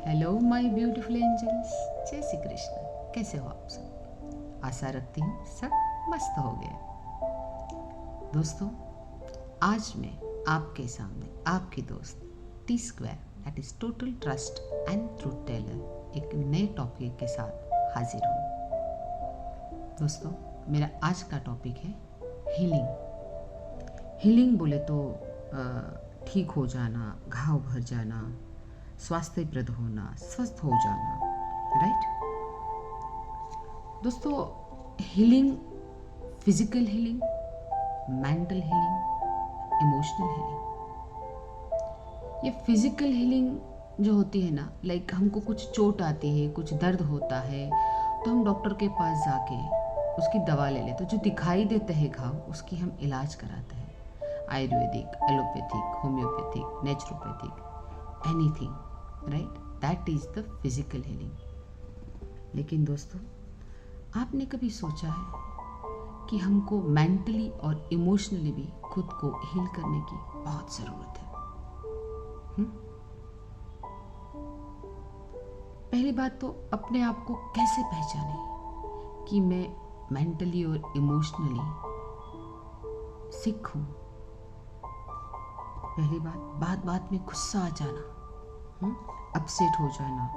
Hello my beautiful angels, जय श्री कृष्ण। कैसे हो आप सब? आशा रखती हूँ सब मस्त हो गए। दोस्तों, आज मैं आपके सामने आपकी दोस्त T square that is total trust and truth teller एक नए टॉपिक के साथ हाजिर हूँ। दोस्तों, मेरा आज का टॉपिक है हीलिंग। हीलिंग बोले तो ठीक हो जाना, घाव भर जाना, स्वास्थ्यप्रद होना, स्वस्थ हो जाना, राइट। दोस्तों, healing, physical healing, mental healing, emotional healing. ये फिजिकल हीलिंग जो होती है ना, लाइक हमको कुछ चोट आती है, कुछ दर्द होता है, तो हम डॉक्टर के पास जाके उसकी दवा ले लेते, जो दिखाई देते हैं घाव उसकी हम इलाज कराते हैं। Ayurvedic, allopathic, homeopathic, naturopathic, anything, right. That is the physical healing. लेकिन दोस्तों, आपने कभी सोचा है कि हमको मेंटली और इमोशनली भी खुद को हील करने की बहुत ज़रूरत है? पहली बात तो अपने आप को कैसे पहचाने कि मैं मेंटली और इमोशनली सिक हूँ। पहली बात बात में गुस्सा आ जाना, अपसेट हो जाना,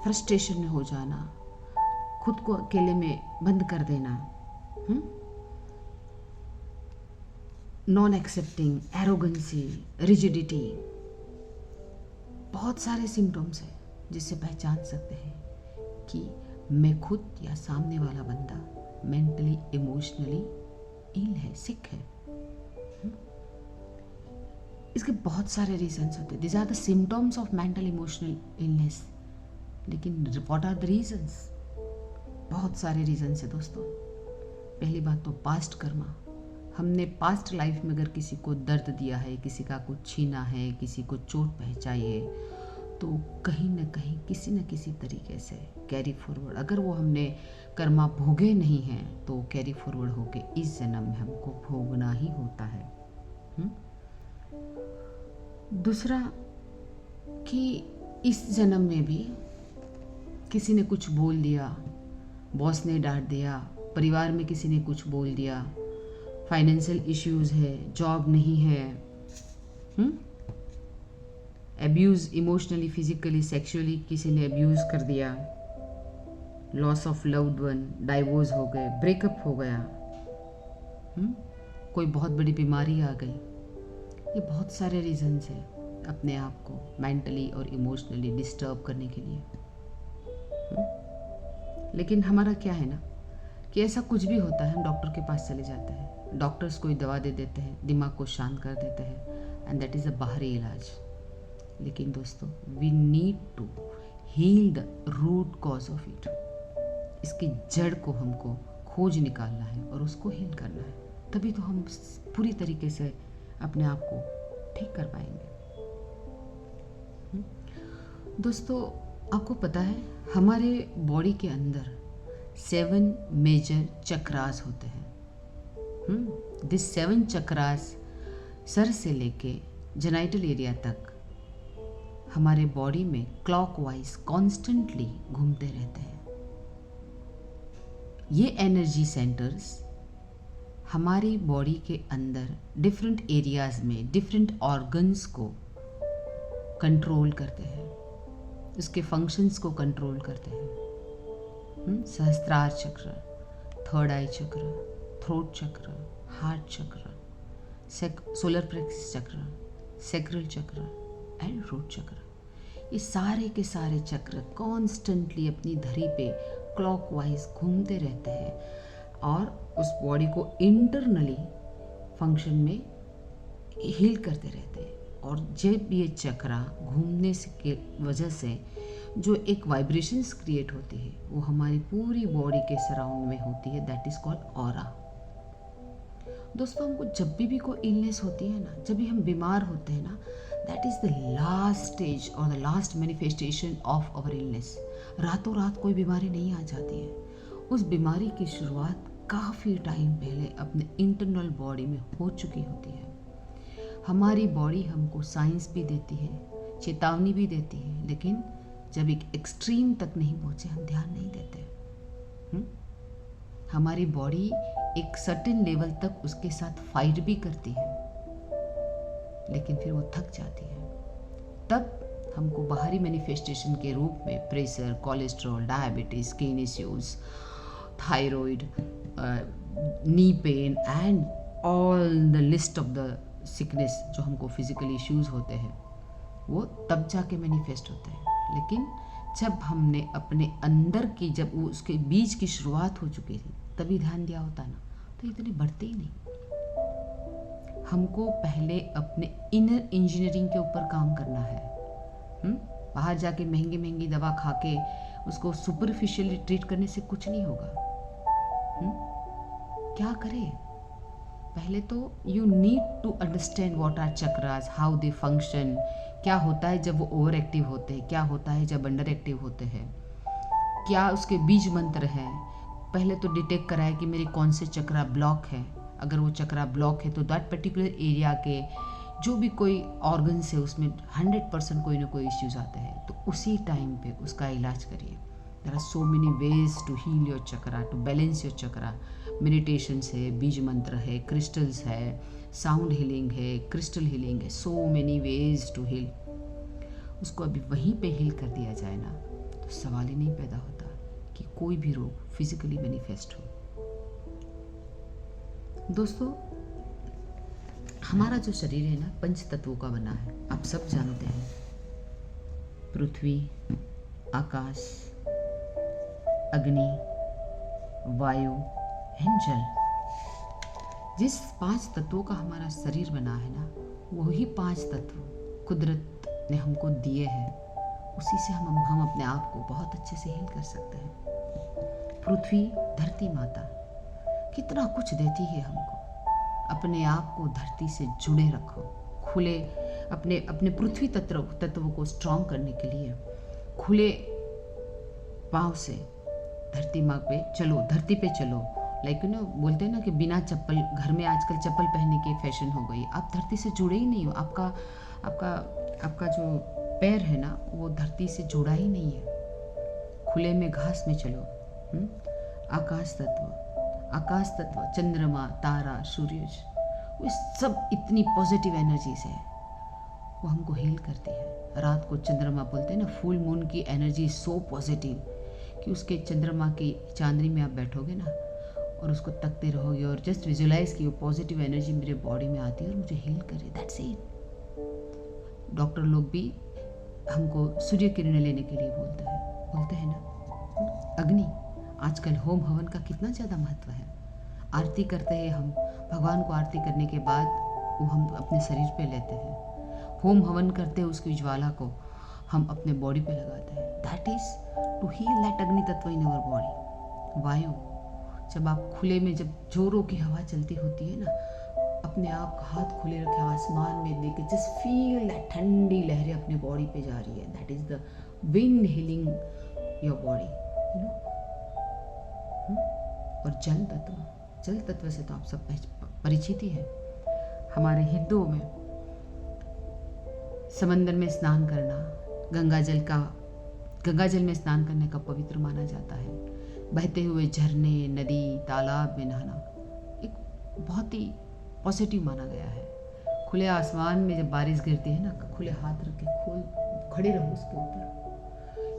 फ्रस्ट्रेशन में हो जाना, खुद को अकेले में बंद कर देना, नॉन एक्सेप्टिंग, एरोगेंसी, रिजिडिटी, बहुत सारे सिम्टम्स हैं जिससे पहचान सकते हैं कि मैं खुद या सामने वाला बंदा मेंटली इमोशनली इल है, सिक है। इसके बहुत सारे रीजंस होते हैं। This are the symptoms of mental emotional illness. लेकिन व्हाट आर द रीजंस? बहुत सारे रीजंस है दोस्तों। पहली बात तो पास्ट कर्मा। हमने पास्ट लाइफ में अगर किसी को दर्द दिया है, किसी का कुछ छीना है, किसी को चोट पहुंचाई है, तो कहीं ना कहीं किसी न किसी तरीके से कैरी फॉरवर्ड, अगर वो हमने कर्मा भोगे नहीं हैं तो कैरी फॉरवर्ड होके इस जन्म में हमको भोगना ही होता है। दूसरा कि इस जन्म में भी किसी ने कुछ बोल दिया, बॉस ने डांट दिया, परिवार में किसी ने कुछ बोल दिया, फाइनेंशियल इश्यूज है, जॉब नहीं है, अब्यूज, इमोशनली, फिजिकली, सेक्सुअली किसी ने अब्यूज कर दिया, loss of loved one, divorce हो गए, ब्रेकअप हो गया, कोई बहुत बड़ी बीमारी आ गई। ये बहुत सारे रीजंस हैं अपने आप को मेंटली और इमोशनली डिस्टर्ब करने के लिए। लेकिन हमारा क्या है ना कि ऐसा कुछ भी होता है हम डॉक्टर के पास चले जाते हैं, डॉक्टर्स कोई दवा दे देते हैं, दिमाग को शांत कर देते हैं, एंड दैट इज़ अ बाहरी इलाज। लेकिन दोस्तों, we need to heal the root cause of it. इसकी जड़ को हमको खोज निकालना है और उसको हील करना है, तभी तो हम पूरी तरीके से अपने आप को ठीक कर पाएंगे। दोस्तों, आपको पता है हमारे बॉडी के अंदर 7 मेजर चक्रास होते हैं। दिस 7 चक्रास सर से लेके जेनाइटल एरिया तक हमारे बॉडी में क्लॉकवाइज कॉन्स्टेंटली घूमते रहते हैं। ये एनर्जी सेंटर्स हमारी बॉडी के अंदर डिफरेंट एरियाज में डिफरेंट ऑर्गन्स को कंट्रोल करते हैं, उसके फंक्शंस को कंट्रोल करते हैं। सहस्त्रार चक्र, थर्ड आई चक्र, थ्रोट चक्र, हार्ट चक्र, सोलर प्लेक्सस चक्र, सैक्रल चक्र एंड रूट चक्र। ये सारे के सारे चक्र कॉन्स्टेंटली अपनी धरी पे क्लॉकवाइज घूमते रहते हैं और उस बॉडी को इंटरनली फंक्शन में हील करते रहते हैं। और जब ये चक्रा घूमने से के वजह से जो एक वाइब्रेशंस क्रिएट होती है वो हमारी पूरी बॉडी के सराउंड में होती है, दैट इज कॉल्ड ऑरा। दोस्तों, हमको जब भी कोई इलनेस होती है ना, जब भी हम बीमार होते हैं ना, that is the last stage और the last manifestation of our illness. रातों रात कोई बीमारी नहीं आ जाती है। उस बीमारी की शुरुआत काफ़ी टाइम पहले अपने इंटरनल बॉडी में हो चुकी होती है। हमारी बॉडी हमको साइंस भी देती है, चेतावनी भी देती है, लेकिन जब एक एक्सट्रीम तक नहीं पहुंचे हम ध्यान नहीं देते। हमारी बॉडी एक सर्टेन लेवल तक उसके साथ फाइट भी करती है, लेकिन फिर वो थक जाती है। तब हमको बाहरी मैनिफेस्टेशन के रूप में pressure, cholesterol, diabetes, skin issues, thyroid, knee pain and all the list of the sickness जो हमको फिजिकल इश्यूज होते हैं, वो तब जाके मैनिफेस्ट होते हैं। लेकिन जब हमने अपने अंदर की, जब वो उसके बीज की शुरुआत हो चुकी थी, तभी ध्यान दिया होता ना, तो इतने बढ़ते ही नहीं। हमको पहले अपने इनर इंजीनियरिंग के ऊपर काम करना है। बाहर जाके महंगी महंगी दवा खा के उसको सुपरफिशियली ट्रीट करने से कुछ नहीं होगा। क्या करें? पहले तो you need to understand what are chakras, how they function, क्या होता है जब वो ओवर एक्टिव होते हैं, क्या होता है जब अंडर एक्टिव होते हैं, क्या उसके बीज मंत्र हैं। पहले तो डिटेक्ट कराए कि मेरे कौन से चक्रा ब्लॉक है। अगर वो चक्रा ब्लॉक है तो दैट पर्टिकुलर एरिया के जो भी कोई ऑर्गन्स है उसमें 100% कोई ना कोई इश्यूज आते हैं, तो उसी टाइम पे उसका इलाज करिए। There are so many ways to heal your chakra, to balance your chakra. Meditations है, बीज मंत्र है, क्रिस्टल्स है, साउंड हीलिंग है, क्रिस्टल हीलिंग है, so many ways to heal. उसको अभी वहीं पे हील कर दिया जाए ना, तो सवाल ही नहीं पैदा होता कि कोई भी रोग फिजिकली मैनिफेस्ट हो। दोस्तों, हमारा जो शरीर है ना, पंच तत्वों का बना है, आप सब जानते हैं। पृथ्वी, आकाश, अग्नि, वायु एंड जल। जिस 5 तत्वों का हमारा शरीर बना है ना, वही 5 तत्व कुदरत ने हमको दिए हैं। उसी से हम अपने आप को बहुत अच्छे से हील कर सकते हैं। पृथ्वी, धरती माता कितना कुछ देती है हमको। अपने आप को धरती से जुड़े रखो, खुले अपने पृथ्वी तत्वों को स्ट्रॉन्ग करने के लिए खुले पाँव से धरती माँ पे चलो, धरती पे चलो। लाइक ना बोलते हैं ना कि बिना चप्पल, घर में आजकल चप्पल पहनने की फैशन हो गई। आप धरती से जुड़े ही नहीं हो। आपका जो पैर है ना, वो धरती से जुड़ा ही नहीं है। खुले में घास में चलो। आकाश तत्व, चंद्रमा, तारा, सूर्य, वो सब इतनी पॉजिटिव एनर्जीज है, वो हमको हील करती है। रात को चंद्रमा बोलते हैं ना, फुल मून की एनर्जी सो पॉजिटिव कि उसके चंद्रमा की चांदनी में आप बैठोगे ना और उसको तकते रहोगे और जस्ट विजुलाइज की वो पॉजिटिव एनर्जी मेरे बॉडी में आती है और मुझे हील करे। That's it. डॉक्टर लोग भी हमको सूर्य किरणें लेने के लिए बोलते हैं ना। अग्नि, आजकल होम हवन का कितना ज़्यादा महत्व है। आरती करते हैं हम, भगवान को आरती करने के बाद वो हम अपने शरीर पे लेते हैं। होम हवन करते हैं, उसकी ज्वाला को हम अपने बॉडी पे लगाते हैं। That is to heal that agni tattva in our body. वायु, जब आप खुले में, जब जोरों की हवा चलती होती है ना, अपने आप का हाथ खुले रखे आसमान में देखे, जस्ट फील दैट ठंडी लहरें अपने बॉडी पे जा रही है। That is the wind healing your body, you know. और जल तत्व से तो आप सब परिचित ही है। हमारे हिंदुओं में समंदर में स्नान करना, गंगा जल में स्नान करने का पवित्र माना जाता है। बहते हुए झरने, नदी, तालाब में नहाना एक बहुत ही पॉजिटिव माना गया है। खुले आसमान में जब बारिश गिरती है ना, खुले हाथ रख के खड़े रहो उसके ऊपर।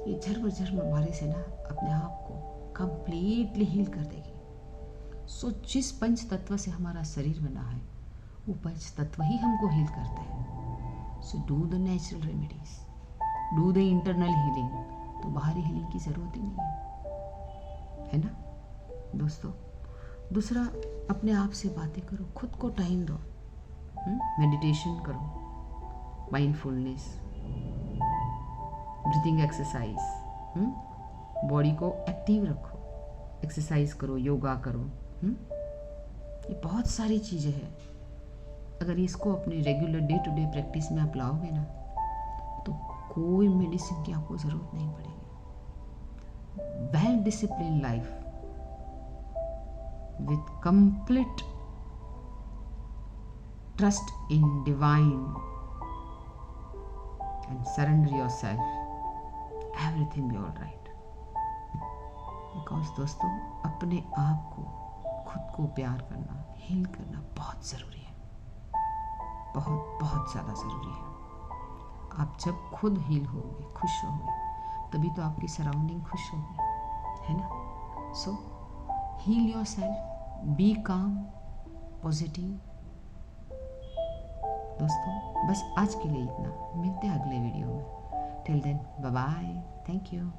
ये झरमर बारिश है ना, अपने आप को कंप्लीटली हील कर देगी। सो जिस पंच तत्व से हमारा शरीर बना है, वो पंच तत्व ही हमको हील करते हैं। So do the natural remedies, do the internal healing. तो बाहरी हीलिंग की जरूरत ही नहीं है ना दोस्तों। दूसरा, अपने आप से बातें करो, खुद को टाइम दो, मेडिटेशन करो, माइंडफुलनेस, ब्रीथिंग एक्सरसाइज, बॉडी को एक्टिव रखो, एक्सरसाइज करो, योगा करो। ये बहुत सारी चीज़ें हैं। अगर इसको अपने regular day to day practice में आप लाओगे ना, तो कोई मेडिसिन की आपको ज़रूरत नहीं पड़ेगी। Well discipline life with complete trust in divine and surrender yourself everything be all right. Because दोस्तों, अपने आप को, खुद को प्यार करना, हील करना बहुत ज़रूरी है, बहुत बहुत ज़्यादा ज़रूरी है। आप जब खुद हील होगे, खुश होगे, तभी तो आपकी सराउंडिंग खुश होगी, है ना। सो हील योर सेल्फ, बी काम, पॉजिटिव। दोस्तों बस आज के लिए इतना, मिलते हैं अगले वीडियो में। Till then bye bye, thank you.